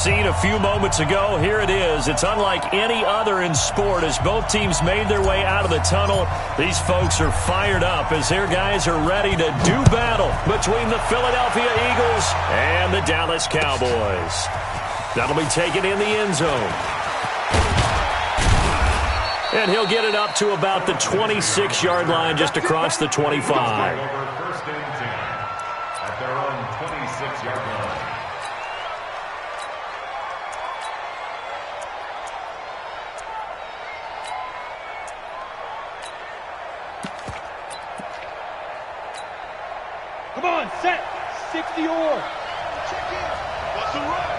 Seen a few moments ago, here it is. It's unlike any other in sport as both teams made their way out of the tunnel. These folks are fired up as their guys are ready to do battle between the Philadelphia Eagles and the Dallas Cowboys. That'll be taken in the end zone. And he'll get it up to about the 26-yard line just across the 25. First and 10 at their own 26-yard line. Come on, set. 60 or. Check in. What's the run?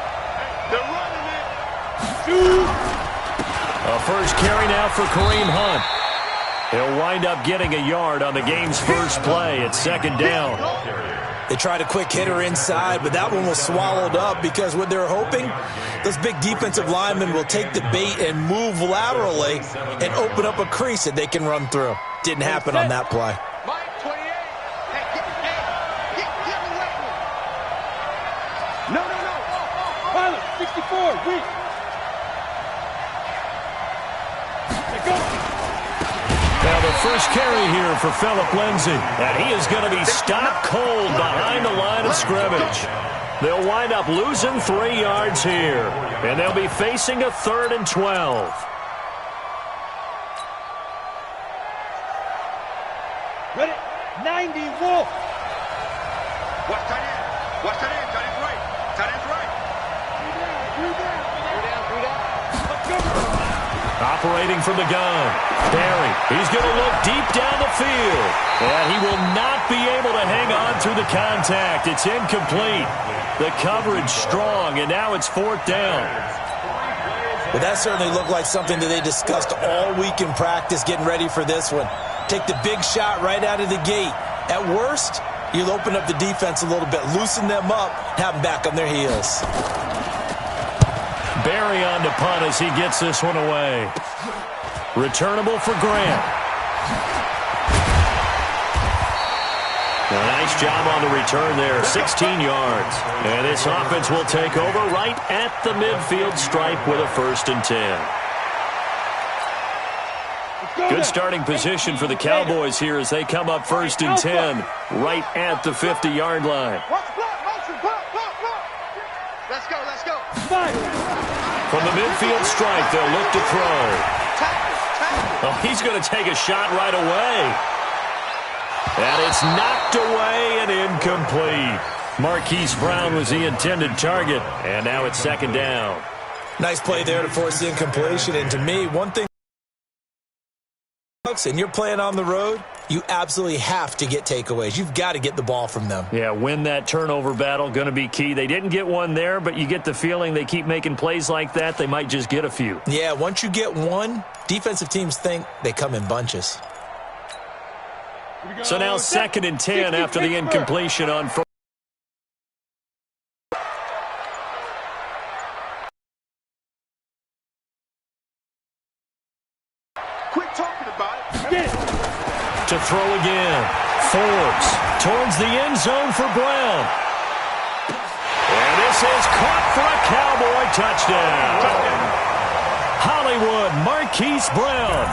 They're running it. Shoot. A first carry now for Kareem Hunt. He'll wind up getting a yard on the game's first play. It's second down. They tried a quick hitter inside, but that one was swallowed up because what they're hoping, those big defensive linemen will take the bait and move laterally and open up a crease that they can run through. Didn't happen on that play. No. Pilot, 64, weak. Now the first carry here for Phillip Lindsay. And he is going to be stopped cold behind the line of scrimmage. They'll wind up losing 3 yards here. And they'll be facing a 3rd and 12. Ready? 90, Wolf. Watch tight end. Watch tight end. Tight end's right. Tight end's right. Three down. Operating from the gun. Barry, he's going to look deep down the field. And he will not be able to hang on through the contact. It's incomplete. The coverage strong, and now it's 4th down. Well, that certainly looked like something that they discussed all week in practice getting ready for this one. Take the big shot right out of the gate. At worst, you'll open up the defense a little bit, loosen them up, have them back on their heels. Barry on to punt as he gets this one away. Returnable for Grant. A nice job on the return there, 16 yards. And this offense will take over right at the midfield stripe with a 1st and 10. Good starting position for the Cowboys here as they come up 1st and 10 right at the 50-yard line. Let's go. From the midfield stripe, they'll look to throw. Oh, he's going to take a shot right away. And it's knocked away and incomplete. Marquise Brown was the intended target, and now it's 2nd down. Nice play there to force the incompletion. And to me, one thing, and you're playing on the road, you absolutely have to get takeaways. You've got to get the ball from them. Yeah, win that turnover battle, going to be key. They didn't get one there, but you get the feeling they keep making plays like that, they might just get a few. Yeah, once you get one, defensive teams think they come in bunches. So now 2nd and 10 after the incompletion on first. Quit talking about it. To throw again. Forbes towards the end zone for Brown. And this is caught for a Cowboy touchdown. Hollywood Marquise Brown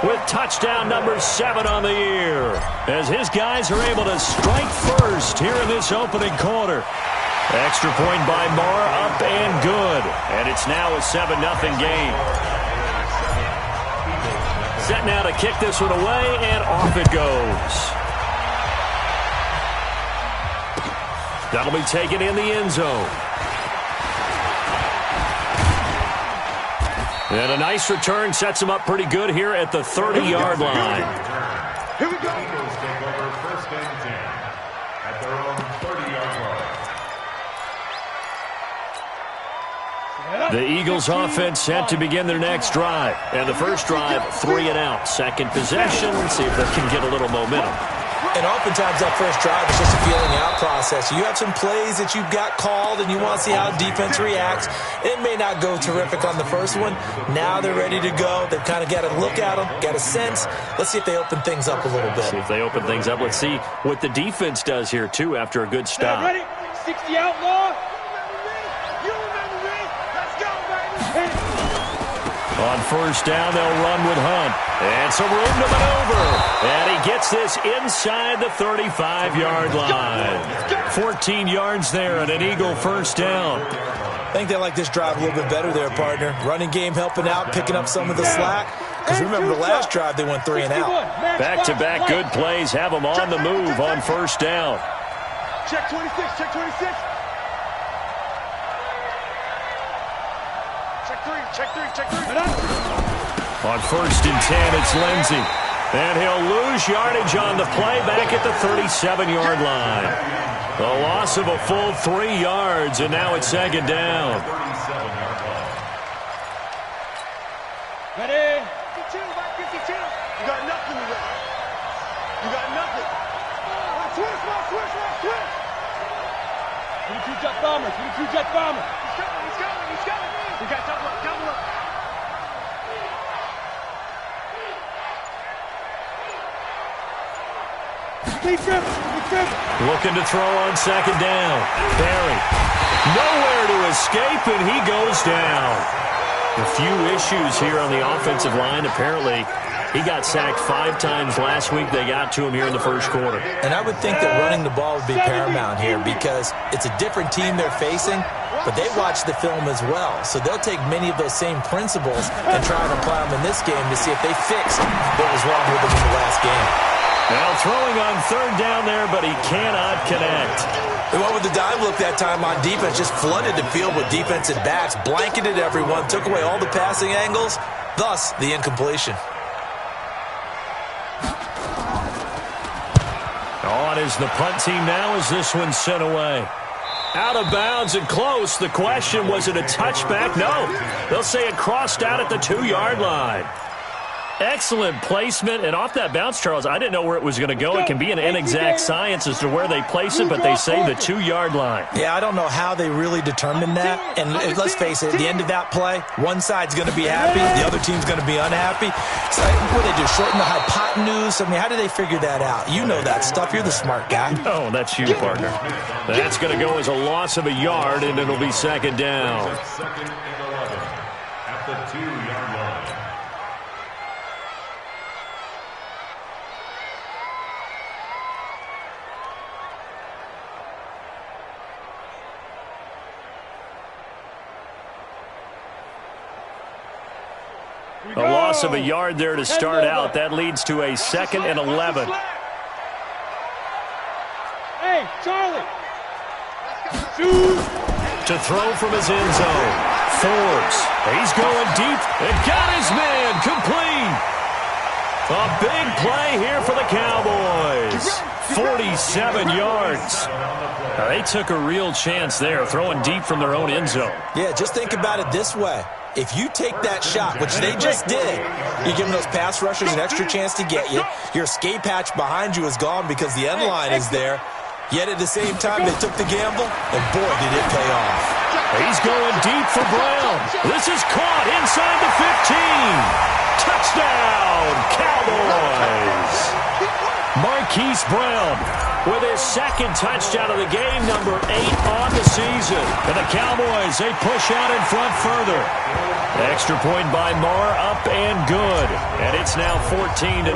with touchdown number 7 on the year as his guys are able to strike first here in this opening quarter. Extra point by Marr, up and good. And it's now a 7-0 game. Set now to kick this one away, and off it goes. That'll be taken in the end zone. And a nice return sets him up pretty good here at the 30-yard line. Here we go. Eagles take over 1st and 10 at their own 30-yard line. The Eagles offense set to begin their next drive. And the first drive, 3 and out. Second possession, see if they can get a little momentum. And oftentimes that first drive is just a feeling out process. You have some plays that you've got called and you want to see how defense reacts. It may not go terrific on the first one. Now they're ready to go. They've kind of got to look at them, got a sense. Let's see if they open things up a little bit. See if they open things up. Let's see what the defense does here, too, after a good stop. Ready? 60 outlaw. On first down, they'll run with Hunt. And some room to maneuver. And he gets this inside the 35-yard line. 14 yards there and an Eagle first down. I think they like this drive a little bit better there, partner. Running game helping out, picking up some of the slack. Because remember the last drive, they went 3 and out. Back-to-back good plays have them on the move on first down. Check 26, check 26. Check 3. On first and 10, it's Lindsey. And he'll lose yardage on the play back at the 37-yard line. The loss of a full 3 yards, and now it's second down. 37-yard line. Ready? 52, by 52. You got nothing to that. You got nothing. Switch. 22 jet bombers. He's coming. You got double up. Keep dribbling. Looking to throw on second down. Barry. Nowhere to escape, and he goes down. A few issues here on the offensive line. Apparently, he got sacked 5 times last week. They got to him here in the first quarter. And I would think that running the ball would be paramount here because it's a different team they're facing, but they watch the film as well. So they'll take many of those same principles and try and apply them in this game to see if they fixed what was wrong with them in the last game. Now throwing on third down there, but he cannot connect. They went with the dime look that time on defense, just flooded the field with defensive backs, blanketed everyone, took away all the passing angles, thus the incompletion. On is the punt team now as this one's sent away. Out of bounds and close. The question, was it a touchback? No. They'll say it crossed out at the 2-yard line. Excellent placement, and off that bounce, Charles, I didn't know where it was going to go. It can be an inexact science as to where they place it, but they say the 2-yard line. Yeah, I don't know how they really determined that. And let's face it, at the end of that play, one side's going to be happy, the other team's going to be unhappy. So what do they do, shorten the hypotenuse? I mean, how do they figure that out? You know that stuff. You're the smart guy. Oh, that's you, partner. That's going to go as a loss of a yard, and it'll be second down. Second and 11 at the 2-yard line. A loss of a yard there to start out. That leads to a second and 11. Hey, Charlie. Shoot. To throw from his end zone. Forbes. He's going deep and got his man complete. A big play here for the Cowboys. 47 yards. Now, they took a real chance there, throwing deep from their own end zone. Yeah, just think about it this way. If you take that shot, which they just did, you're giving those pass rushers an extra chance to get you. Your escape hatch behind you is gone because the end line is there. Yet at the same time, they took the gamble, and boy, did it pay off. He's going deep for Brown. This is caught inside the 15. Touchdown, Cowboys. Marquise Brown with his second touchdown of the game, number 8 on the season. And the Cowboys, they push out in front further. Extra point by Marr, up and good. And it's now 14-0.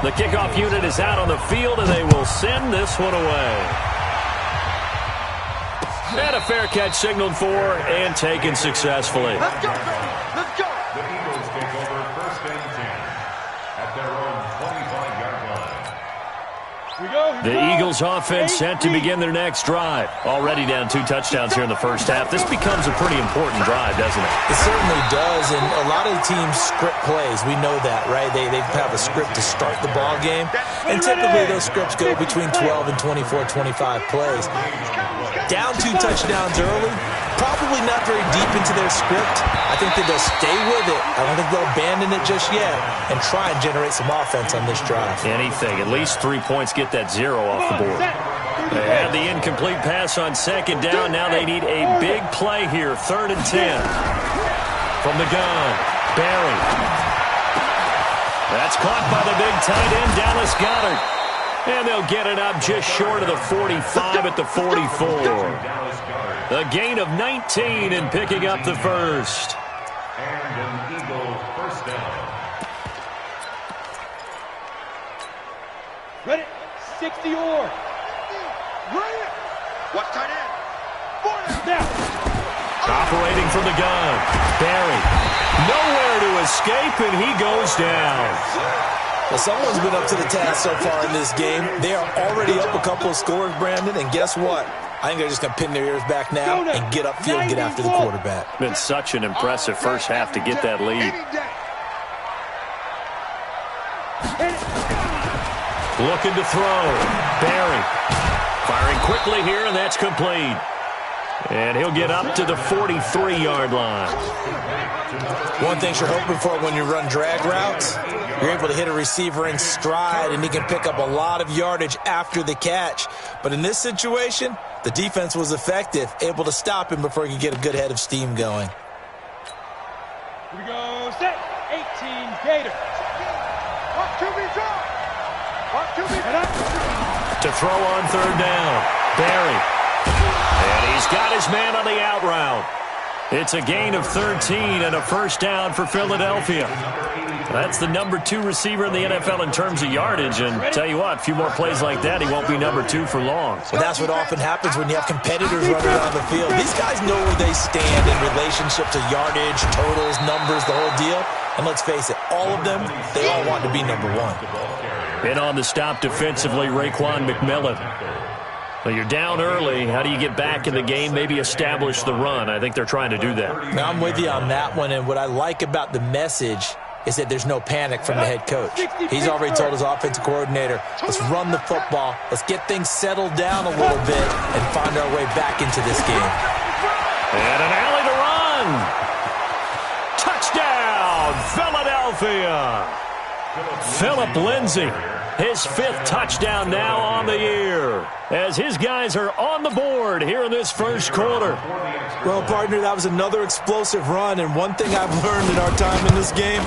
The kickoff unit is out on the field, and they will send this one away. And a fair catch signaled for and taken successfully. Let's go, baby. Let's go. The Eagles take over first and 10 at their own 25-yard line. The Eagles offense set to begin their next drive. Already down 2 touchdowns here in the first half. This becomes a pretty important drive, doesn't it? It certainly does, and a lot of the teams script plays. We know that, right? They have a script to start the ball game, and typically those scripts go between 12 and 24, 25 plays. Down 2 touchdowns early, probably not very deep into their script. I think that they'll stay with it. I don't think they'll abandon it just yet and try and generate some offense on this drive. Anything. At least 3 points, get that 0 off the board. They had the incomplete pass on second down. Now they need a big play here. 3rd and 10. From the gun, Barry. That's caught by the big tight end, Dallas Goedert. And they'll get it up just short of the 45 at the 44. A gain of 19 and picking up the first. And an Eagle first down. Ready? 60 or. Ready? Watch tight end. Now. Operating from the gun. Barry. Nowhere to escape, and he goes down. Well, someone's been up to the task so far in this game. They are already up a couple of scores, Brandon, and guess what? I think they're just going to pin their ears back now and get upfield and get after the quarterback. Been such an impressive first half to get that lead. Looking to throw. Barry. Firing quickly here, and that's complete. And he'll get up to the 43-yard line. One thing you're hoping for when you run drag routes, you're able to hit a receiver in stride, and he can pick up a lot of yardage after the catch. But in this situation, the defense was effective, able to stop him before he could get a good head of steam going. Here we go. Set. 18 Gator. Up to me, drop. Up to me. To throw on third down. Barry. And he's got his man on the out route. It's a gain of 13 and a first down for Philadelphia. That's the number 2 receiver in the NFL in terms of yardage. And tell you what, a few more plays like that, he won't be number 2 for long. Well, that's what often happens when you have competitors running around the field. These guys know where they stand in relationship to yardage, totals, numbers, the whole deal. And let's face it, all of them, they all want to be number 1. In on the stop defensively, Raekwon McMillan. Well, you're down early. How do you get back in the game, maybe establish the run? I think they're trying to do that. Now, I'm with you on that one, and what I like about the message is that there's no panic from the head coach. He's already told his offensive coordinator, let's run the football, let's get things settled down a little bit, and find our way back into this game. And an alley to run. Touchdown, Philadelphia. Philip Lindsay. His 5th touchdown now on the year as his guys are on the board here in this first quarter. Well, partner, that was another explosive run, and one thing I've learned in our time in this game,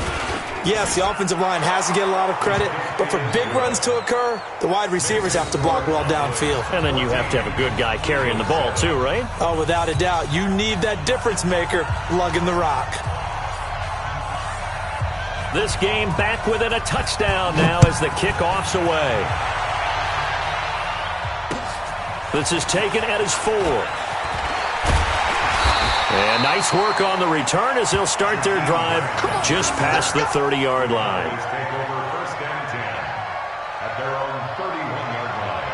yes, the offensive line has to get a lot of credit, but for big runs to occur, the wide receivers have to block well downfield. And then you have to have a good guy carrying the ball too, right? Oh, without a doubt. You need that difference maker lugging the rock. This game back within a touchdown now as the kickoff's away. This is taken at his 4. And nice work on the return as they'll start their drive just past the 30-yard line. Take over first and 10 at their own 31-yard line.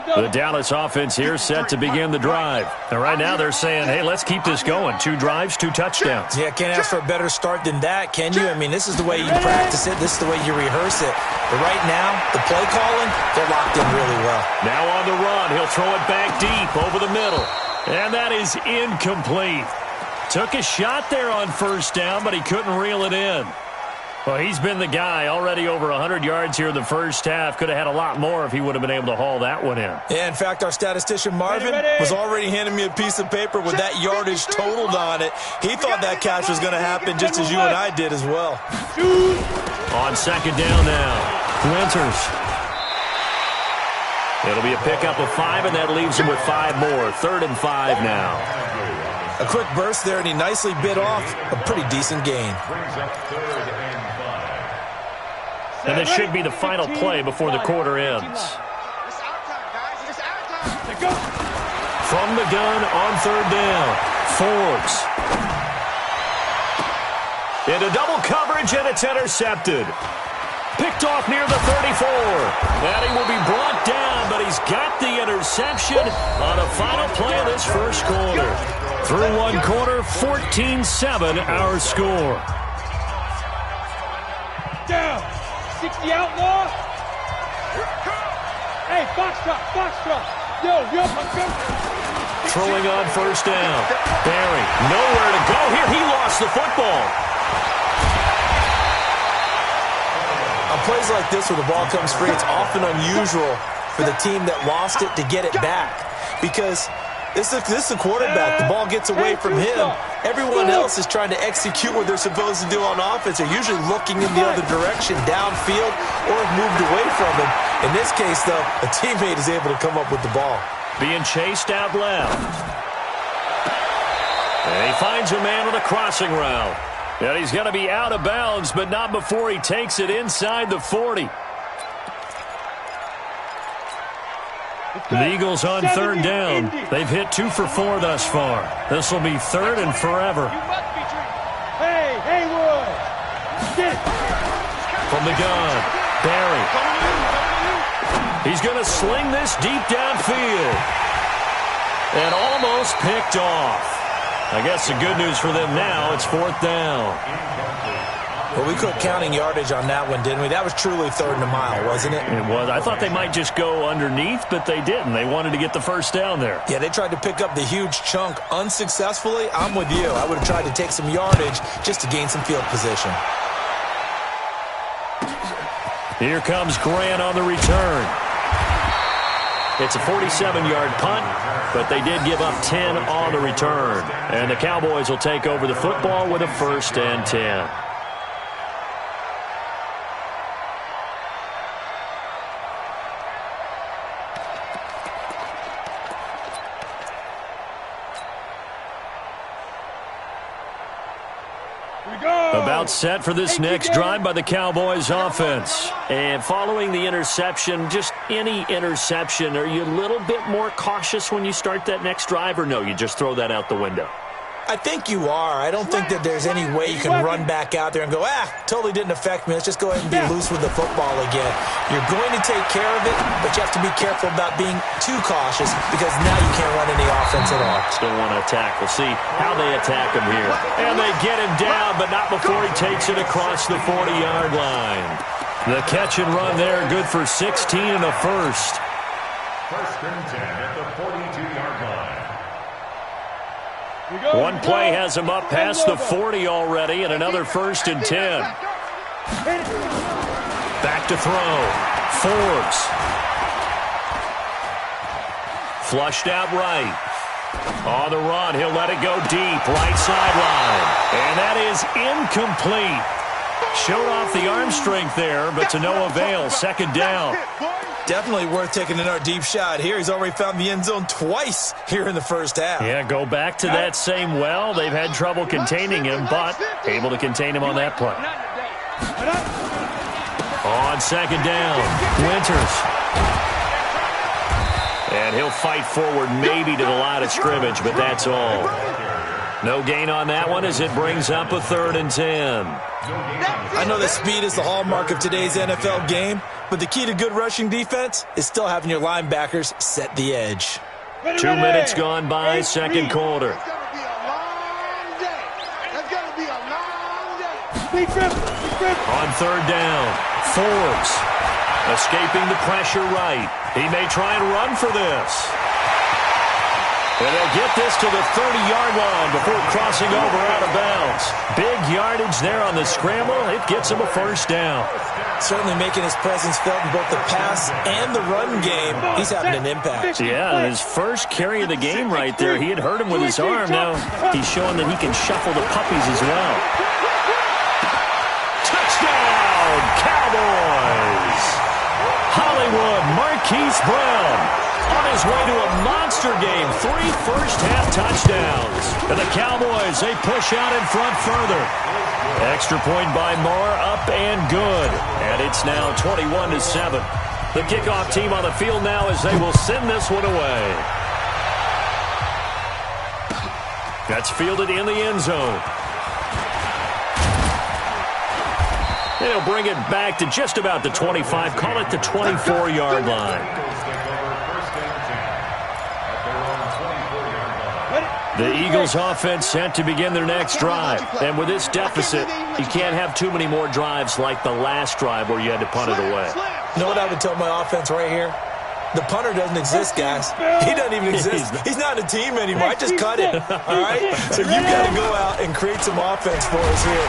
The Dallas offense here set to begin the drive. And right now they're saying, hey, let's keep this going. 2 drives, 2 touchdowns. Yeah, can't ask for a better start than that, can you? I mean, this is the way you practice it. This is the way you rehearse it. But right now, the play calling, they're locked in really well. Now on the run, he'll throw it back deep over the middle. And that is incomplete. Took a shot there on first down, but he couldn't reel it in. Well, he's been the guy already over 100 yards here in the first half. Could have had a lot more if he would have been able to haul that one in. Yeah, in fact, our statistician Marvin was already handing me a piece of paper with that yardage totaled on it. He thought that catch was going to happen just as you and I did as well. On second down now, Winters. It'll be a pickup of 5, and that leaves him with 5 more. 3rd and 5 now. A quick burst there, and he nicely bit off a pretty decent gain. Brings up 3rd and 5. And this should be the final play before the quarter ends. It's our time, guys. It's our time. From the gun on 3rd down, Forbes. Into double coverage, and it's intercepted. Picked off near the 34. And he will be brought down, but he's got the interception on a final play of this first quarter. Through one quarter, 14-7 our score. Down. 60 outlaw. Hey, Foxtrot. Yo, let's go. Throwing on first down. Barry, nowhere to go here. He lost the football. On plays like this where the ball comes free, it's often unusual for the team that lost it to get it back. Because This is the quarterback. The ball gets away from him. Everyone else is trying to execute what they're supposed to do on offense. They're usually looking in the other direction, downfield, or have moved away from him. In this case, though, a teammate is able to come up with the ball. Being chased out left. And he finds a man on the crossing route. And he's going to be out of bounds, but not before he takes it inside the 40. The Eagles on third down. They've hit 2 for 4 thus far. This will be third and forever. Hey, Haywood! Get it! From the gun, Barry. He's going to sling this deep downfield. And almost picked off. I guess the good news for them now, it's fourth down. Well, we quit counting yardage on that one, didn't we? That was truly third and a mile, wasn't it? It was. I thought they might just go underneath, but they didn't. They wanted to get the first down there. Yeah, they tried to pick up the huge chunk unsuccessfully. I'm with you. I would have tried to take some yardage just to gain some field position. Here comes Grant on the return. It's a 47-yard punt, but they did give up 10 on the return. And the Cowboys will take over the football with a 1st and 10. About set for this next drive by the Cowboys offense. And following the interception, just any interception, are you a little bit more cautious when you start that next drive, or no, you just throw that out the window? I think you are. I don't think that there's any way you can run back out there and go, totally didn't affect me. Let's just go ahead and be loose with the football again. You're going to take care of it, but you have to be careful about being too cautious because now you can't run any offense at all. Still want to attack. We'll see how they attack him here. And they get him down, but not before he takes it across the 40-yard line. The catch and run there, good for 16 and a first. 1st and 10 at the 42-yard line. One play has him up past the 40 already, and another 1st and 10. Back to throw. Forbes. Flushed out right. On the run, he'll let it go deep, right sideline. And that is incomplete. Showed off the arm strength there, but to no avail. 2nd down. Definitely worth taking in our deep shot here. He's already found the end zone twice here in the first half. Yeah, go back to that same well. They've had trouble containing him, but able to contain him on that play. On 2nd down, Winters. And he'll fight forward maybe to the line of scrimmage, but that's all. No gain on that one as it brings up a 3rd and 10. I know that speed is the hallmark of today's NFL game, but the key to good rushing defense is still having your linebackers set the edge. 2 minutes gone by, 2nd quarter. It's going to be a long day. It's going to be a long day. On 3rd down, Forbes escaping the pressure right. He may try and run for this. And they'll get this to the 30-yard line before crossing over out of bounds. Big yardage there on the scramble. It gets him a 1st down. Certainly making his presence felt in both the pass and the run game. He's having an impact. Yeah, his first carry of the game right there. He had hurt him with his arm. Now he's showing that he can shuffle the puppies as well. Touchdown, Cowboys! Hollywood Marquise Brown on his way to a monster game. 3 first-half touchdowns. And the Cowboys, they push out in front further. Extra point by Moore, up and good. And it's now 21-7. The kickoff team on the field now as they will send this one away. That's fielded in the end zone. They'll bring it back to just about the 25, call it the 24-yard line. The Eagles offense set to begin their next drive. And with this deficit, you can't have too many more drives like the last drive where you had to punt it away. You know what I would tell my offense right here? The punter doesn't exist, guys. He doesn't even exist. He's not a team anymore. I just cut it. All right? So you've got to go out and create some offense for us here.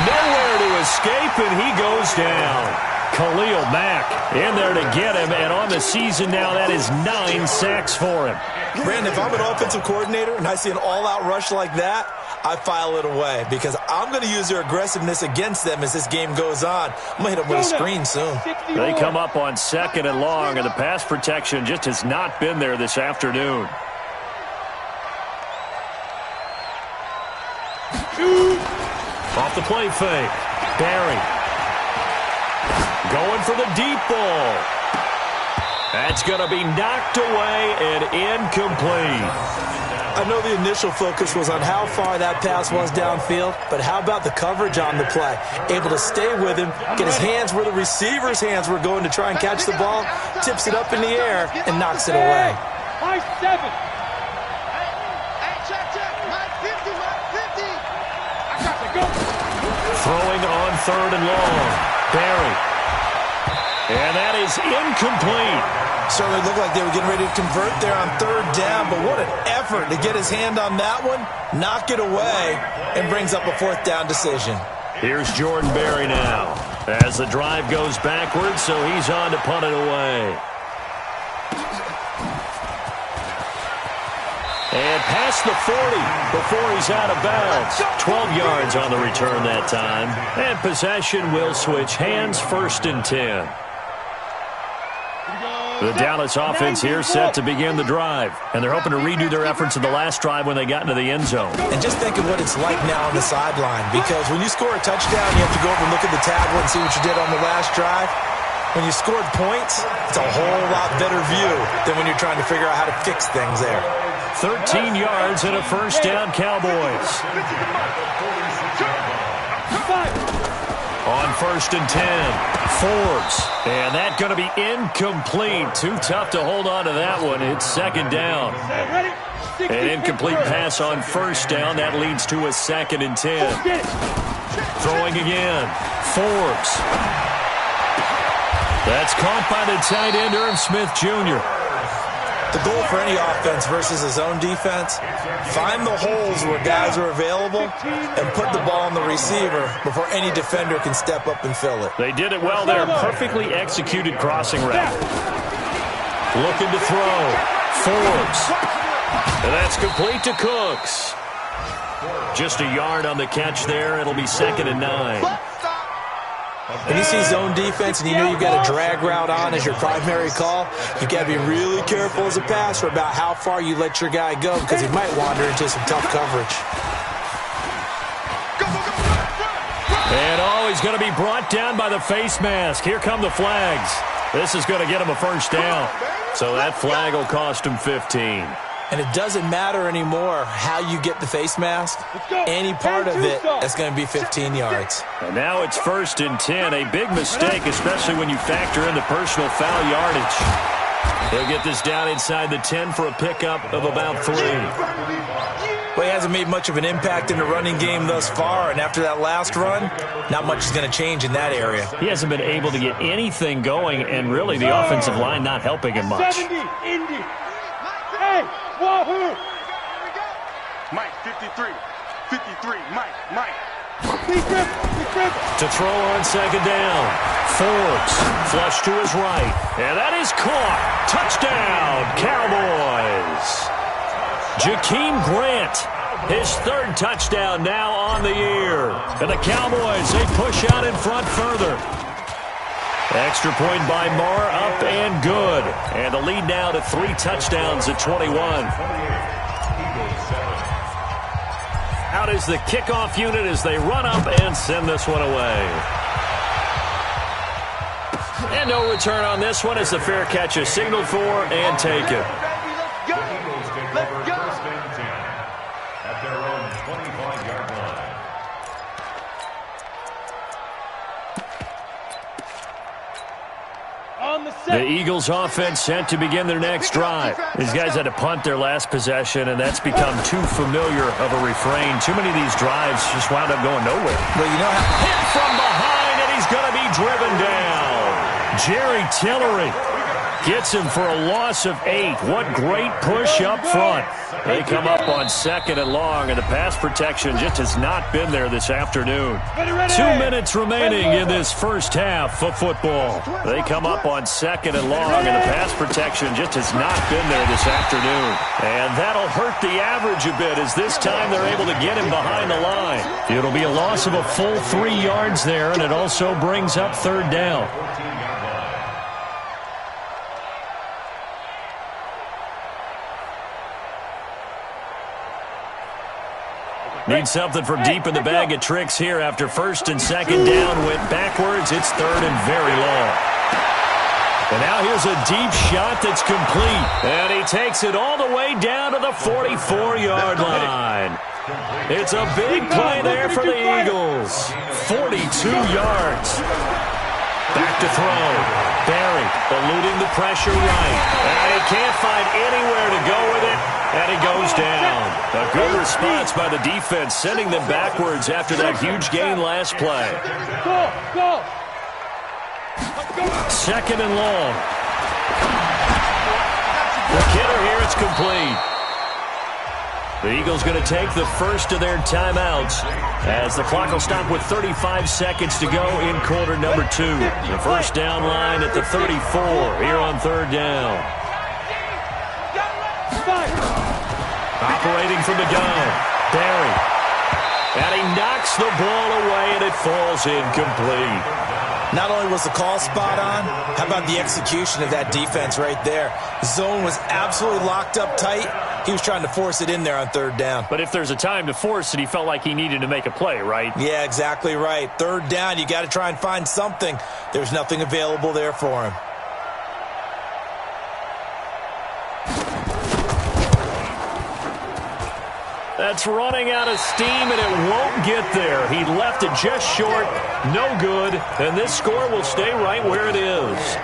Nowhere to escape, and he goes down. Khalil Mack in there to get him, and on the season now, that is 9 sacks for him. Brandon, if I'm an offensive coordinator and I see an all-out rush like that, I file it away because I'm going to use their aggressiveness against them as this game goes on. I'm going to hit them with a screen soon. They come up on 2nd and long, and the pass protection just has not been there this afternoon. Off the play fake. Barry. Going for the deep ball. That's going to be knocked away and incomplete. I know the initial focus was on how far that pass was downfield, but how about the coverage on the play? Able to stay with him, get his hands where the receiver's hands were going to try and catch the ball, tips it up in the air, and knocks it away. High 7. Throwing on 3rd and long. Barry. And that is incomplete. Certainly looked like they were getting ready to convert there on 3rd down, but what an effort to get his hand on that one, knock it away, and brings up a 4th down decision. Here's Jordan Berry now as the drive goes backwards, so he's on to punt it away. And past the 40 before he's out of bounds. 12 yards on the return that time. And possession will switch hands, 1st and 10. The Dallas offense here set to begin the drive. And they're hoping to redo their efforts in the last drive when they got into the end zone. And just think of what it's like now on the sideline. Because when you score a touchdown, you have to go over and look at the tablet and see what you did on the last drive. When you scored points, it's a whole lot better view than when you're trying to figure out how to fix things there. 13 yards and a 1st down, Cowboys. On 1st and 10, Forbes. And that's going to be incomplete. Too tough to hold on to that one. It's 2nd down. An incomplete pass on 1st down. That leads to a 2nd and 10. Throwing again. Forbes. That's caught by the tight end, Irv Smith Jr. The goal for any offense versus a zone defense, find the holes where guys are available and put the ball on the receiver before any defender can step up and fill it. They did it well there. Perfectly executed crossing route. Looking to throw. Forbes. And that's complete to Cooks. Just a yard on the catch there. It'll be 2nd and 9. When you see zone defense and you know you've got a drag route on as your primary call, you've got to be really careful as a passer about how far you let your guy go because he might wander into some tough coverage. And he's going to be brought down by the face mask. Here come the flags. This is going to get him a 1st down. So that flag will cost him 15. And it doesn't matter anymore how you get the face mask. Any part of it, that's going to be 15 yards. And now it's 1st and 10. A big mistake, especially when you factor in the personal foul yardage. He'll get this down inside the 10 for a pickup of about 3. Well, he hasn't made much of an impact in the running game thus far, and after that last run, not much is going to change in that area. He hasn't been able to get anything going, and really the offensive line not helping him much. 70, Indy. Hey, Wahoo! Mike, 53. 53, Mike. To throw on 2nd down. Forbes, flush to his right. And that is caught. Touchdown, Cowboys. Jakeem Grant, his 3rd touchdown now on the year. And the Cowboys, they push out in front further. Extra point by Marr, up and good. And the lead now to 3 touchdowns at 21. Out is the kickoff unit as they run up and send this one away. And no return on this one as the fair catch is signaled for and taken. Eagles take over 1st and 10 at their own 25-yard line. The Eagles offense set to begin their next drive. These guys had to punt their last possession, and that's become too familiar of a refrain. Too many of these drives just wound up going nowhere. Well, you know how... Hit from behind, and he's going to be driven down. Jerry Tillery Gets him for a loss of 8. What great push up front. They come up on 2nd and long, and the pass protection just has not been there this afternoon. 2 minutes remaining in this first half of football. They come up on 2nd and long, and the pass protection just has not been there this afternoon. And that'll hurt the average a bit, as this time they're able to get him behind the line. It'll be a loss of a full 3 yards there, and it also brings up 3rd down. Need something from deep in the bag of tricks here after 1st and 2nd down went backwards. It's 3rd and very long. And now here's a deep shot that's complete. And he takes it all the way down to the 44-yard line. It's a big play there for the Eagles. 42 yards. Back to throw. Barry eluding the pressure right. And he can't find anywhere to go with it. And he goes down. A good response by the defense, sending them backwards after that huge gain last play. Go! 2nd and long. The kidder here, it's complete. The Eagles going to take the first of their timeouts as the clock will stop with 35 seconds to go in quarter number 2. The first down line at the 34 here on 3rd down. Operating from the gun, Barry. And he knocks the ball away, and it falls incomplete. Not only was the call spot on, how about the execution of that defense right there? The zone was absolutely locked up tight. He was trying to force it in there on 3rd down. But if there's a time to force it, he felt like he needed to make a play, right? Yeah, exactly right. 3rd down, you got to try and find something. There's nothing available there for him. That's running out of steam, and it won't get there. He left it just short, no good, and this score will stay right where it is.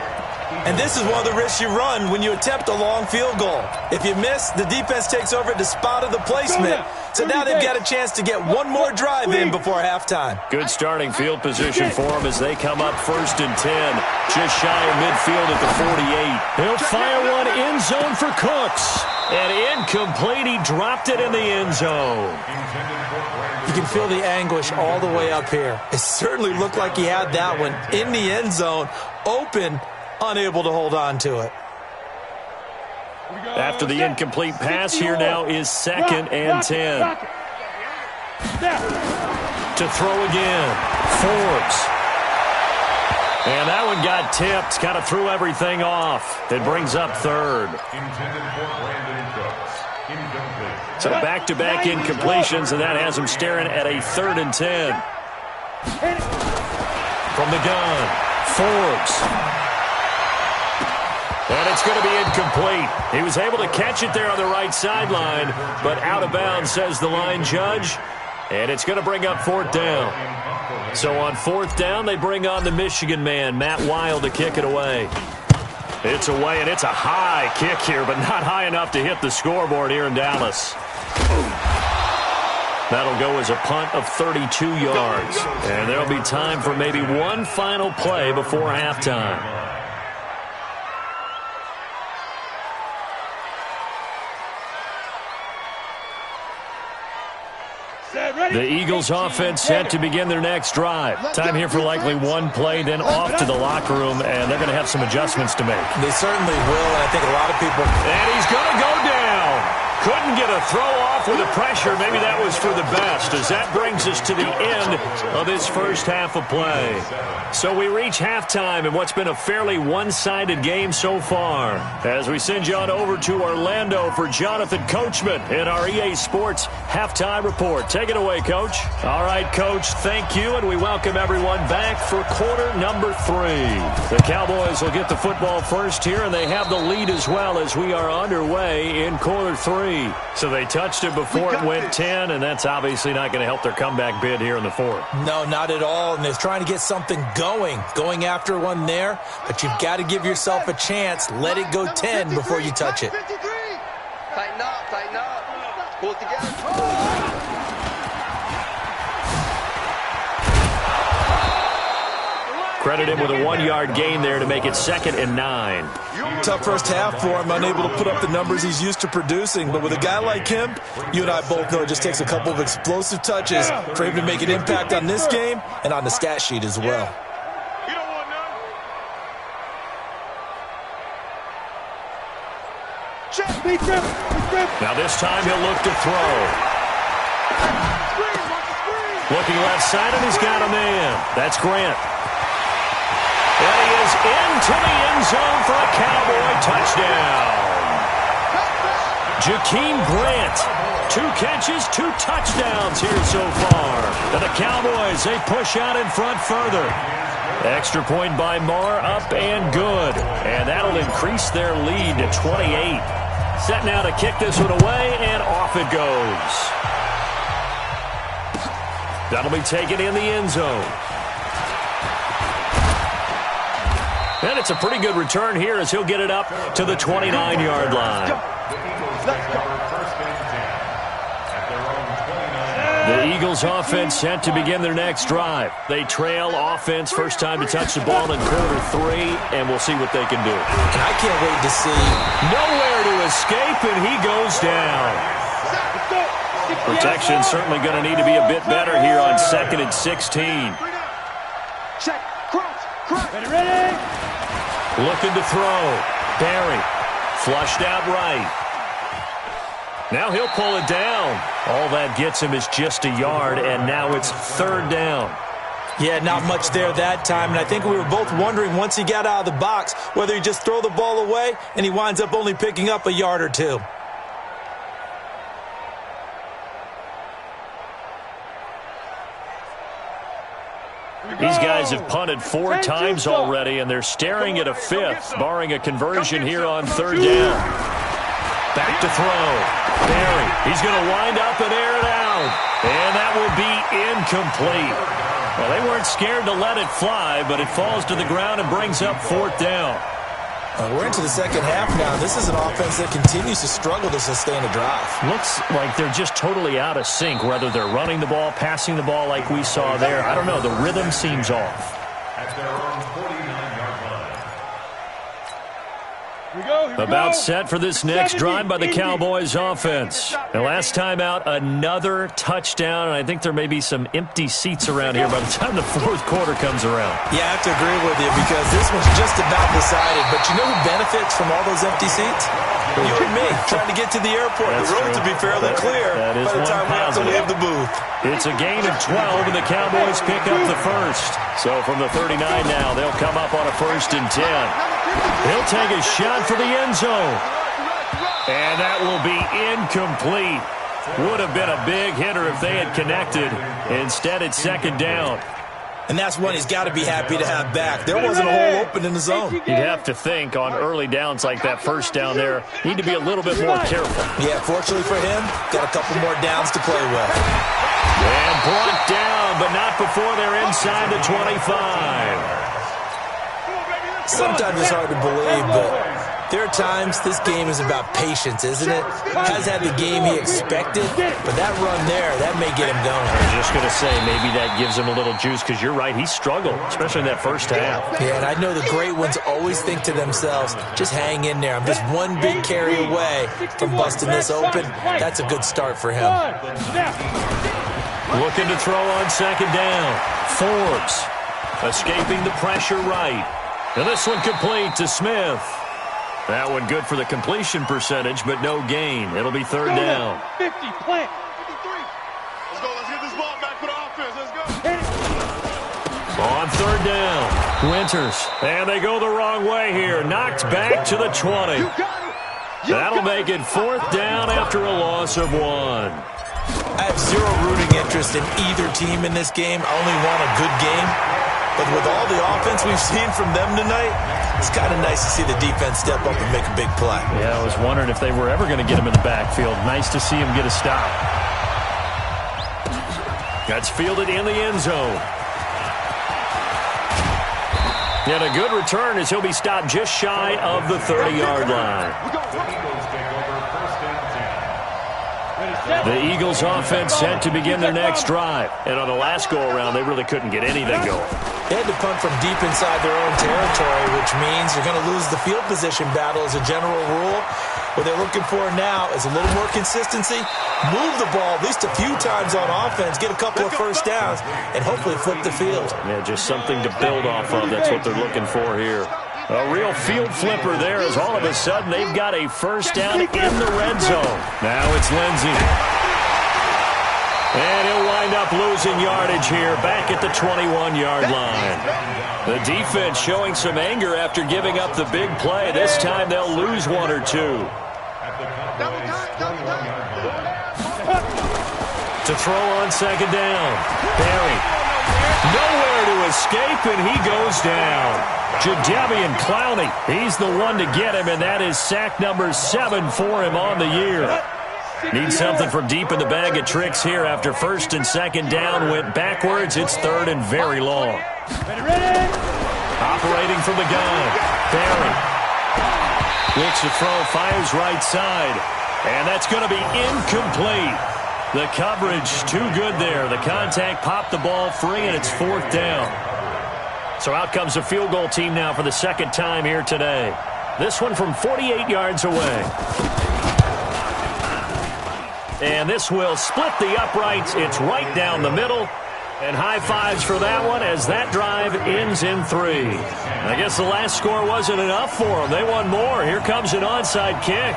And this is one of the risks you run when you attempt a long field goal. If you miss, the defense takes over at the spot of the placement. So now they've got a chance to get one more drive in before halftime. Good starting field position for them as they come up 1st and 10. Just shy of midfield at the 48. He'll fire one end zone for Cooks. And incomplete, he dropped it in the end zone. You can feel the anguish all the way up here. It certainly looked like he had that one in the end zone, open, unable to hold on to it. After the incomplete pass, here now is 2nd and 10. To throw again, Forbes. And that one got tipped, kind of threw everything off. It brings up 3rd. So back-to-back incompletions, and that has him staring at a 3rd and 10. From the gun, Forbes. And it's going to be incomplete. He was able to catch it there on the right sideline, but out of bounds, says the line judge. And it's going to bring up 4th down. So on 4th down, they bring on the Michigan man, Matt Wild, to kick it away. It's away, and it's a high kick here, but not high enough to hit the scoreboard here in Dallas. That'll go as a punt of 32 yards. And there'll be time for maybe one final play before halftime. The Eagles offense set to begin their next drive. Time here for likely one play, then off to the locker room, and they're going to have some adjustments to make. They certainly will, and I think a lot of people... And he's going to go down. Couldn't get a throw off with the pressure. Maybe that was for the best, as that brings us to the end of this first half of play. So we reach halftime in what's been a fairly one-sided game so far. As we send you on over to Orlando for Jonathan Coachman in our EA Sports Halftime Report. Take it away, Coach. All right, Coach, thank you, and we welcome everyone back for quarter number 3. The Cowboys will get the football first here, and they have the lead as well as we are underway in quarter 3. So they touched it before it went 10, and that's obviously not going to help their comeback bid here in the 4th. No, not at all, and they're trying to get something going after one there, but you've got to give yourself a chance. Let it go 10 before you touch it. Tighten up. Pull it together. Credit him with a 1-yard gain there to make it 2nd and 9. Tough first half for him, unable to put up the numbers he's used to producing. But with a guy like him, you and I both know it just takes a couple of explosive touches for him to make an impact on this game and on the stat sheet as well. You don't want none. Check. Now this time he'll look to throw. Looking left side, and he's got a man. That's Grant. And he is into the end zone for a Cowboy touchdown. Jakeem Grant, 2 catches, 2 touchdowns here so far. And the Cowboys, they push out in front further. Extra point by Marr, up and good. And that'll increase their lead to 28. Set now to kick this one away, and off it goes. That'll be taken in the end zone. And it's a pretty good return here as he'll get it up to the 29-yard line. The Eagles offense set to begin their next drive. They trail offense, first time to touch the ball in quarter 3, and we'll see what they can do. And I can't wait to see. Nowhere to escape, and he goes down. Protection certainly going to need to be a bit better here on 2nd and 16. Check. Cross. Ready? Looking to throw. Barry. Flushed out right. Now he'll pull it down. All that gets him is just a yard, and now it's 3rd down. Yeah, not much there that time, and I think we were both wondering once he got out of the box whether he'd just throw the ball away, and he winds up only picking up a yard or 2. These guys have punted 4 times already, and they're staring at a 5th, barring a conversion here on 3rd down. Back to throw. Barry, he's going to wind up and air it out. And that will be incomplete. Well, they weren't scared to let it fly, but it falls to the ground and brings up 4th down. We're into the second half now. This is an offense that continues to struggle to sustain a drive. Looks like they're just totally out of sync, whether they're running the ball, passing the ball like we saw there. I don't know. The rhythm seems off. At their own 49-yard line. About set for this next drive by the Cowboys offense. The last time out, another touchdown, and I think there may be some empty seats around here by the time the 4th quarter comes around. Yeah, I have to agree with you because this one's just about decided. But you know who benefits from all those empty seats? You and me, trying to get to the airport. That's the roads true. will be fairly clear That is by the time we have to leave the booth. It's a gain of 12, and the Cowboys pick up the first. So from the 39 now, they'll come up on a 1st and 10. He'll take a shot for the end zone. And that will be incomplete. Would have been a big hitter if they had connected. Instead, it's 2nd down. And that's one he's got to be happy to have back. There wasn't a hole open in the zone. You'd have to think on early downs like that 1st down there, need to be a little bit more careful. Yeah, fortunately for him, got a couple more downs to play with. And brought down, but not before they're inside the 25. Sometimes it's hard to believe, but there are times this game is about patience, isn't it? Has had the game he expected, but that run there, that may get him going. I was just going to say, maybe that gives him a little juice, because you're right, he struggled, especially in that 1st half. Yeah, and I know the great ones always think to themselves, just hang in there. I'm just one big carry away from busting this open. That's a good start for him. Looking to throw on 2nd down. Forbes escaping the pressure right. And this one complete to Smith. That one good for the completion percentage, but no gain. It'll be 3rd down. 50, plant. 53. Let's go. Let's get this ball back for the offense. Let's go. On 3rd down, Winters. And they go the wrong way here. Knocked back to the 20. That'll make it 4th down after a loss of 1. I have zero rooting interest in either team in this game. I only want a good game. But with all the offense we've seen from them tonight, it's kind of nice to see the defense step up and make a big play. Yeah, I was wondering if they were ever going to get him in the backfield. Nice to see him get a stop. That's fielded in the end zone. And a good return as he'll be stopped just shy of the 30-yard line. The Eagles offense set to begin their next drive. And on the last go-around, they really couldn't get anything going. They had to punt from deep inside their own territory, which means you're going to lose the field position battle as a general rule. What they're looking for now is a little more consistency, move the ball at least a few times on offense, get a couple of first downs, and hopefully flip the field. Yeah, just something to build off of. That's what they're looking for here. A real field flipper there as all of a sudden they've got a first down in the red zone. Now it's Lindsey. And he'll wind up losing yardage here back at the 21-yard line. The defense showing some anger after giving up the big play. This time they'll lose one or two. To throw on second down. Barry. Nowhere to escape, and he goes down. Jadeveon Clowney. He's the one to get him, and that is sack number 7 for him on the year. Needs something from deep in the bag of tricks here after first and second down went backwards. It's third and very long. Operating from the gun. Barry. Looks to throw, fires right side. And that's going to be incomplete. The coverage too good there. The contact popped the ball free, and it's fourth down. So out comes the field goal team now for the second time here today. This one from 48 yards away. And this will split the uprights. It's right down the middle. And high fives for that one as that drive ends in 3. I guess the last score wasn't enough for them. They won more. Here comes an onside kick.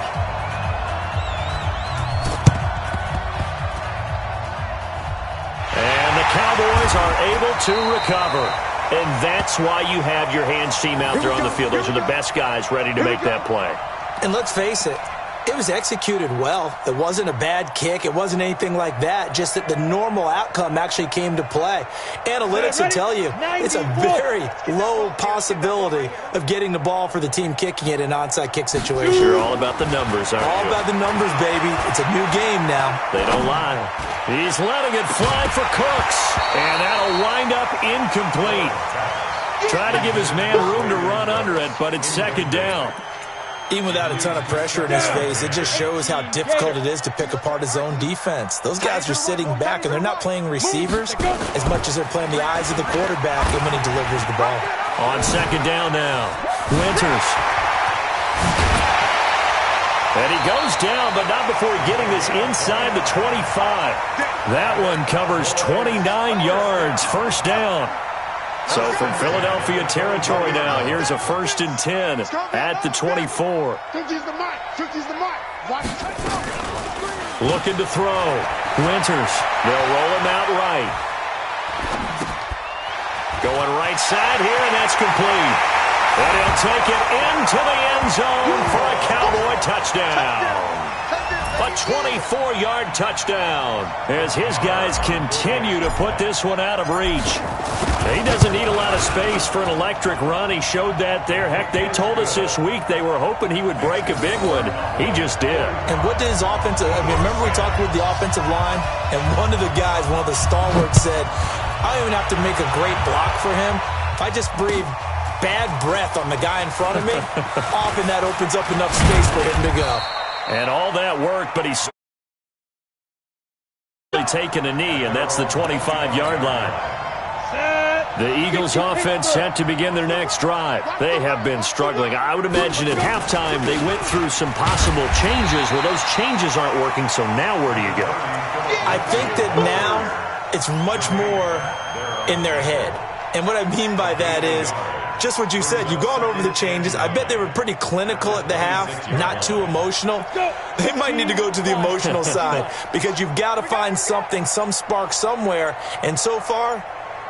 And the Cowboys are able to recover. And that's why you have your hands team out there on the field. Those are the best guys ready to make that play. And let's face it, it was executed well. It wasn't a bad kick. It wasn't anything like that. Just that the normal outcome actually came to play. Analytics will tell you it's a very low possibility of getting the ball for the team kicking it in an onside kick situation. You're all about the numbers, aren't you? All about the numbers, baby. It's a new game now. They don't lie. He's letting it fly for Cooks. And that'll wind up incomplete. Try to give his man room to run under it, but it's second down. Even without a ton of pressure in his face, it just shows how difficult it is to pick apart his own defense. Those guys are sitting back, and they're not playing receivers as much as they're playing the eyes of the quarterback and when he delivers the ball. On second down now, Winters. And he goes down, but not before getting this inside the 25. That one covers 29 yards, first down. So from Philadelphia territory now, here's a 1st and 10 at the 24. Looking to throw. Winters. They'll roll him out right. Going right side here, and that's complete. And he'll take it into the end zone for a Cowboy touchdown. A 24-yard touchdown as his guys continue to put this one out of reach. He doesn't need a lot of space for an electric run. He showed that there. Heck, they told us this week they were hoping he would break a big one. He just did. And what did his offensive – I mean, remember we talked with the offensive line? And one of the guys, one of the stalwarts said, I don't even have to make a great block for him. If I just breathe bad breath on the guy in front of me, often that opens up enough space for him to go. And all that work, but he's taking a knee, and that's the 25-yard line. The Eagles offense set to begin their next drive. They have been struggling. I would imagine at halftime they went through some possible changes. Well, those changes aren't working, so now where do you go? I think that now it's much more in their head. And what I mean by that is just what you said. You've gone over the changes. I bet they were pretty clinical at the half, not too emotional. They might need to go to the emotional side because you've got to find something, some spark somewhere. And so far,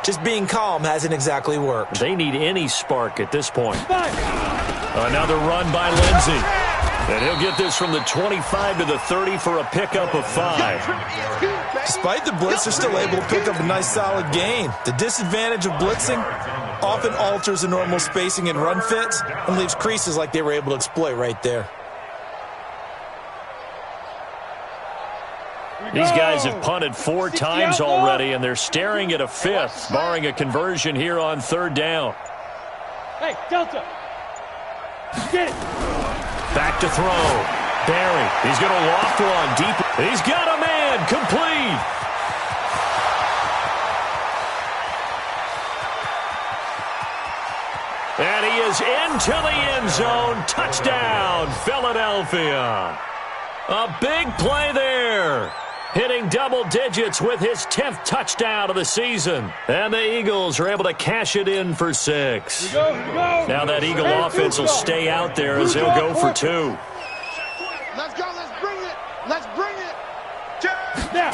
just being calm hasn't exactly worked. They need any spark at this point. Another run by Lindsey. And he'll get this from the 25 to the 30 for a pickup of 5. Despite the blitz, they're still able to pick up a nice solid gain. The disadvantage of blitzing often alters the normal spacing and run fits and leaves creases like they were able to exploit right there. These guys have punted 4 times already, and they're staring at a 5th, barring a conversion here on 3rd down. Hey, Delta. Get it. Back to throw. Barry. He's going to loft one deep. He's got a man. Complete. into the end zone. Touchdown, Philadelphia. A big play there. Hitting double digits with his 10th touchdown of the season. And the Eagles are able to cash it in for 6. Here we go. Now that Eagle offense will stay out there as they'll go for 2. Let's go. Let's bring it. Let's bring it. Now.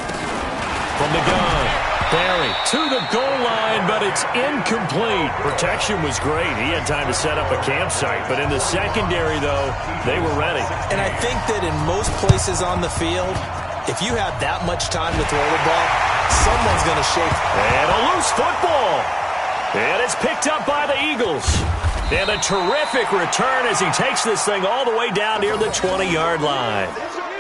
From the gun, Barry to the goal line, but it's incomplete. Protection was great. He had time to set up a campsite, but in the secondary, though, they were ready. And I think that in most places on the field, if you have that much time to throw the ball, someone's going to shake. And a loose football. And it's picked up by the Eagles. And a terrific return as he takes this thing all the way down near the 20-yard line.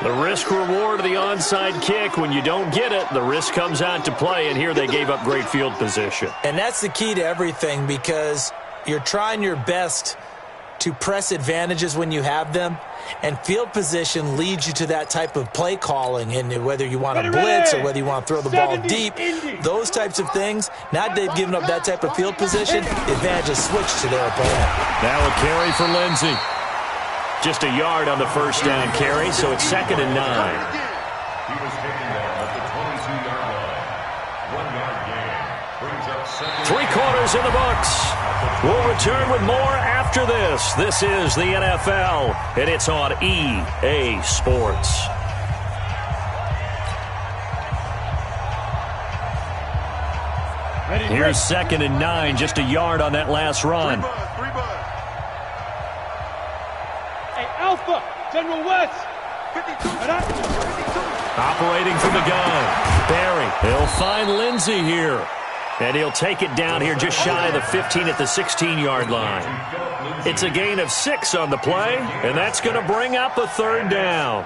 The risk-reward of the onside kick, when you don't get it, the risk comes out to play, and here they gave up great field position. And that's the key to everything, because you're trying your best to press advantages when you have them, and field position leads you to that type of play calling, and whether you want to blitz or whether you want to throw the ball deep, those types of things. Now they've given up that type of field position, the advantage is switched to their opponent. Now a carry for Lindsey. Just a yard on the first down carry, so it's 2nd and 9. He was taken down at the 22-yard line. 1-yard gain. Brings up 2nd. 3 quarters in the books. We'll return with more after this. This is the NFL, and it's on EA Sports. Here's 2nd and 9, just a yard on that last run. Hey, Alpha, General West. 52. Operating from the gun, Barry. He'll find Lindsey here. And he'll take it down here just shy of the 15 at the 16-yard line. It's a gain of 6 on the play, and that's going to bring up a 3rd down.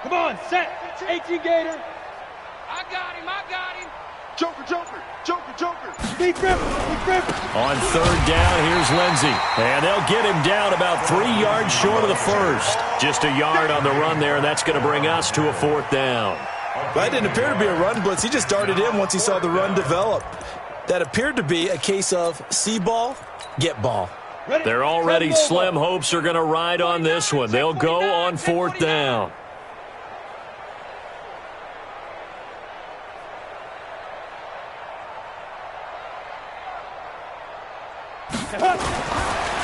Come on, set. 18 Gator. I got him. Joker, Joker, Joker, Joker. Deep rip. On 3rd down, here's Lindsey. And they'll get him down about 3 yards short of the first. Just a yard on the run there, and that's going to bring us to a 4th down. That didn't appear to be a run blitz. He just darted in once he saw the run develop. That appeared to be a case of see ball, get ball. They're already slim hopes are going to ride on this one. They'll go on 4th down.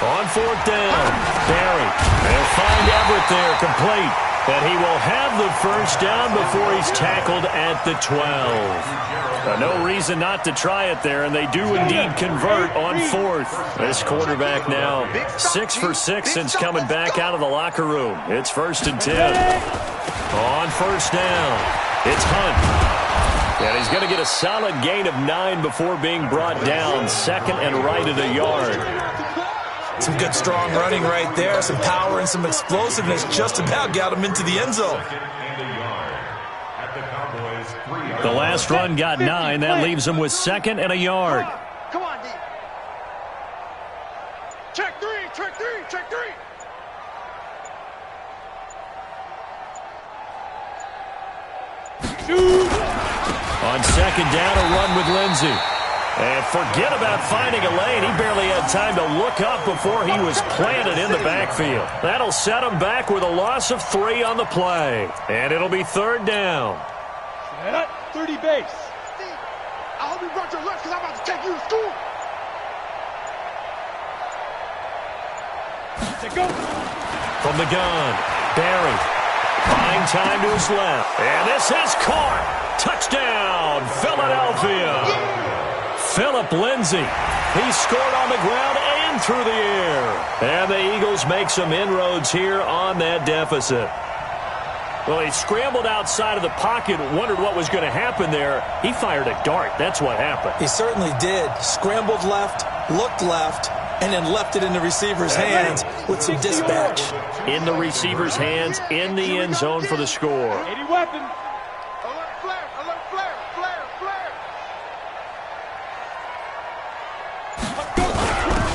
On 4th down, Barry. They'll find Everett there, complete. And he will have the first down before he's tackled at the 12. No reason not to try it there, and they do indeed convert on 4th. This quarterback now 6 for 6 since coming back out of the locker room. It's 1st and 10. On 1st down, it's Hunt. And he's going to get a solid gain of 9 before being brought down. 2nd and right at a yard. Some good strong running right there. Some power and some explosiveness just about got him into the end zone. The last run got 9. That leaves him with 2nd and a yard. Come on, D. Check 3. Shoot. On 2nd down, a run with Lindsey. And forget about finding a lane. He barely had time to look up before he was planted in the backfield. That'll set him back with a loss of 3 on the play. And it'll be 3rd down. Set up, 30 base. I hope you brought your lunch because I'm about to take you to school. Let's go. From the gun, Barry. Buying time to his left. And this is caught. Touchdown, Philadelphia. Philip Lindsey. He scored on the ground and through the air. And the Eagles make some inroads here on that deficit. Well, he scrambled outside of the pocket, wondered what was going to happen there. He fired a dart. That's what happened. He certainly did. Scrambled left, looked left, and then left it in the receiver's hands with some dispatch. In the receiver's hands, in the end zone for the score. 80 weapon. Alert flare, alert flare, flare, flare.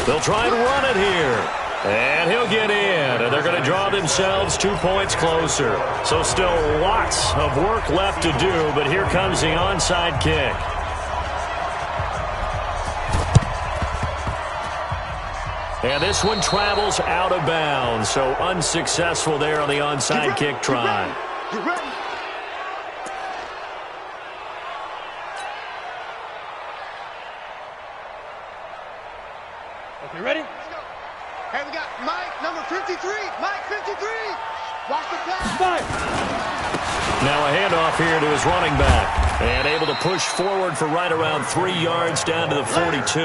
They'll try and run it here. And he'll get in. And they're going to draw themselves 2 points closer. So still lots of work left to do, but here comes the onside kick. And this one travels out of bounds, so unsuccessful there on the onside kick try. Get ready. Okay, ready? Hey, we got Mike, number 53. Mike, 53. Watch the pass. Five. Now a handoff here to his running back. And able to push forward for right around 3 yards down to the 42.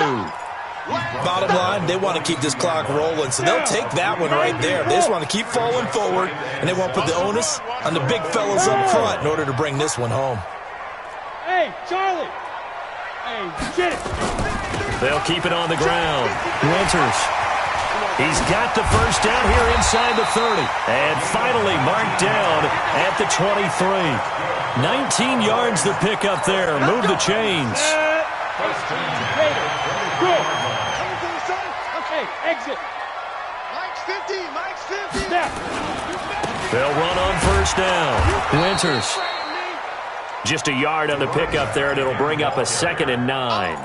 Bottom line, they want to keep this clock rolling, so they'll take that one right there. They just want to keep falling forward, and they won't put the onus on the big fellas up front in order to bring this one home. Hey, Charlie. Hey, get it. They'll keep it on the ground. Winters. He's got the first down here inside the 30. And finally marked down at the 23. 19 yards to pick up there. Move the chains. Good. Okay, exit. Mike's 50. Mike's 50. Step. They'll run on first down. Winters. Just a yard on the pickup there, and it'll bring up a 2nd and 9.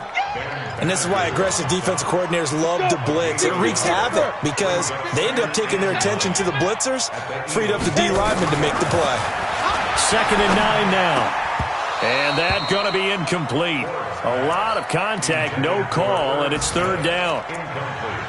And this is why aggressive defensive coordinators love to blitz. It wreaks havoc because they end up taking their attention to the blitzers, freed up the D lineman to make the play. 2nd and 9 now. And that's going to be incomplete. A lot of contact, no call, and it's 3rd down.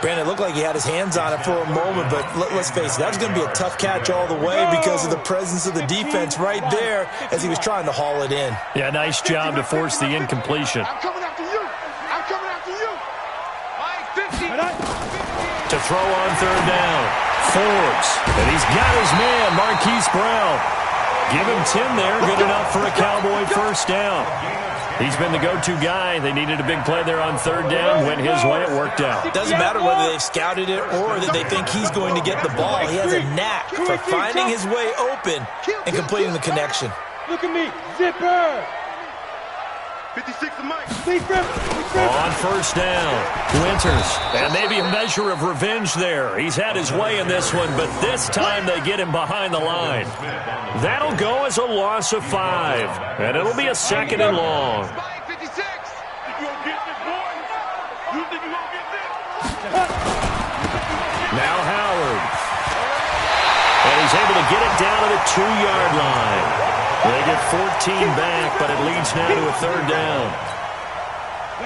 Brandon, it looked like he had his hands on it for a moment, but let's face it, that was going to be a tough catch all the way because of the presence of the defense right there as he was trying to haul it in. Yeah, nice job to force the incompletion. I'm coming after you. I'm coming after you. Mike, 50. To throw on 3rd down. Forbes. And he's got his man, Marquise Brown. Give him 10 there. Good enough for a Cowboy first down. He's been the go-to guy. They needed a big play there on 3rd down. Went his way. It worked out. It doesn't matter whether they've scouted it or that they think he's going to get the ball. He has a knack for finding his way open and completing the connection. Look at me. Zipper. 56 of Mike. On first down, Winters. And maybe a measure of revenge there. He's had his way in this one, but this time they get him behind the line. That'll go as a loss of 5. And it'll be a 2nd and long. Mike, 56. You gonna get this, boy? You think you gonna get this? Now Howard. And he's able to get it down to the 2-yard line. They get 14 back, but it leads now to a 3rd down.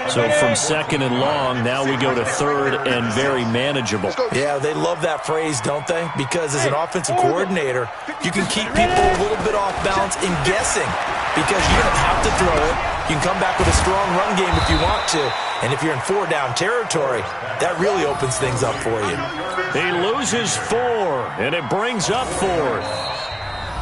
So from 2nd and long, now we go to 3rd and very manageable. Yeah, they love that phrase, don't they? Because as an offensive coordinator, you can keep people a little bit off balance and guessing because you don't have to throw it. You can come back with a strong run game if you want to. And if you're in 4-down territory, that really opens things up for you. He loses 4, and it brings up 4th.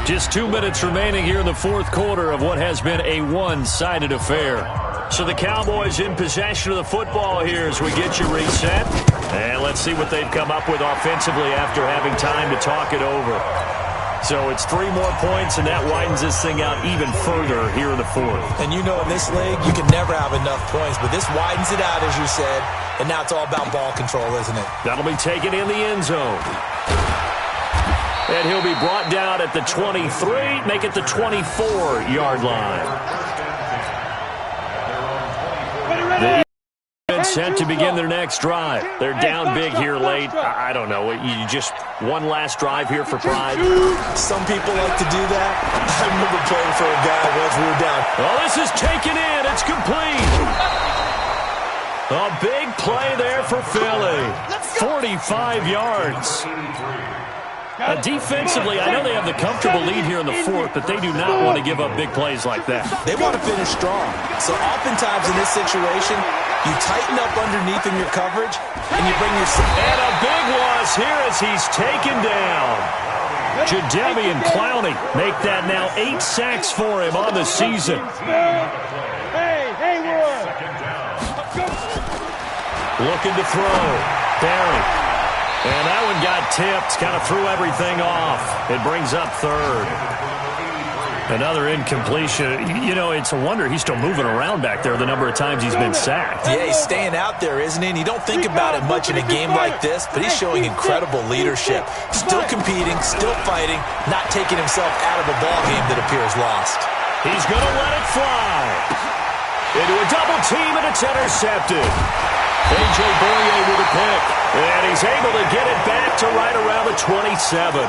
Just 2 minutes remaining here in the 4th quarter of what has been a one-sided affair. So the Cowboys in possession of the football here as we get you reset. And let's see what they've come up with offensively after having time to talk it over. So it's 3 more points, and that widens this thing out even further here in the 4th. And you know in this league, you can never have enough points, but this widens it out, as you said, and now it's all about ball control, isn't it? That'll be taken in the end zone. And he'll be brought down at the 23, make it the 24-yard line. The set to begin their next drive. They're down big here late. I don't know. You just one last drive here for pride. Some people like to do that. I remember playing for a guy once we were down. Well, this is taken in. It's complete. A big play there for Philly. 45 yards. Defensively, I know they have the comfortable lead here in the 4th, but they do not want to give up big plays like that. They want to finish strong. So oftentimes in this situation, you tighten up underneath in your coverage, and you bring your... And a big loss here as he's taken down. Jadeveon Clowney make that now 8 sacks for him on the season. Hey, Hayward. Looking to throw. Barry. And that one got tipped, kind of threw everything off. It brings up 3rd. Another incompletion. You know, it's a wonder he's still moving around back there the number of times he's been sacked. Yeah, he's staying out there, isn't he? And you don't think about it much in a game like this, but he's showing incredible leadership. Still competing, still fighting, not taking himself out of a ball game that appears lost. He's going to let it fly. Into a double team, and it's intercepted. A.J. Boye with a pick. And he's able to get it back to right around the 27.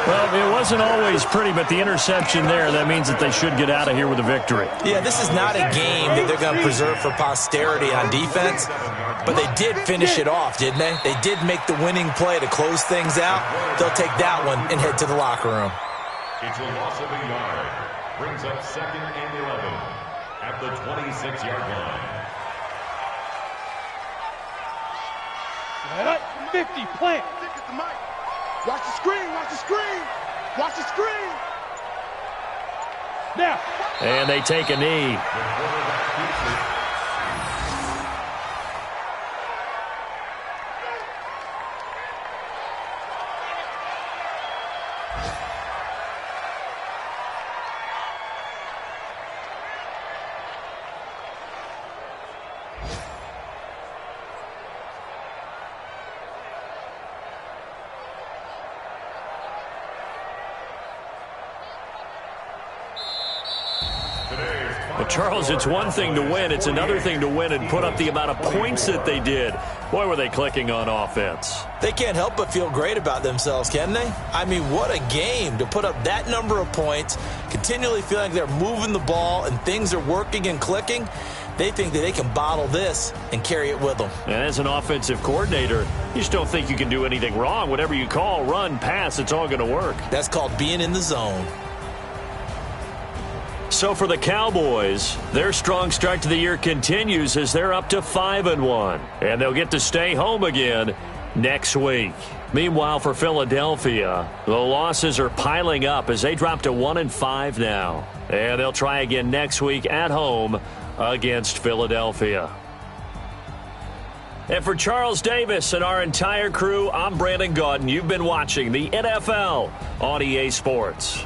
Well, it wasn't always pretty, but the interception there, that means that they should get out of here with a victory. Yeah, this is not a game that they're going to preserve for posterity on defense, but they did finish it off, didn't they? They did make the winning play to close things out. They'll take that one and head to the locker room. It's a loss of a yard. Brings up 2nd and 11 at the 26-yard line. 50, plant. Stick at the mic. Watch the screen, watch the screen. Watch the screen. Now. And they take a knee. The quarterback keeps it. But Charles, it's one thing to win. It's another thing to win and put up the amount of points that they did. Boy, were they clicking on offense. They can't help but feel great about themselves, can they? I mean, what a game to put up that number of points, continually feeling like they're moving the ball and things are working and clicking. They think that they can bottle this and carry it with them. And as an offensive coordinator, you just don't think you can do anything wrong. Whatever you call, run, pass, it's all going to work. That's called being in the zone. So for the Cowboys, their strong start to the year continues as they're up to 5-1. And they'll get to stay home again next week. Meanwhile, for Philadelphia, the losses are piling up as they drop to 1-5 now. And they'll try again next week at home against Philadelphia. And for Charles Davis and our entire crew, I'm Brandon Gaudin. You've been watching the NFL on EA Sports.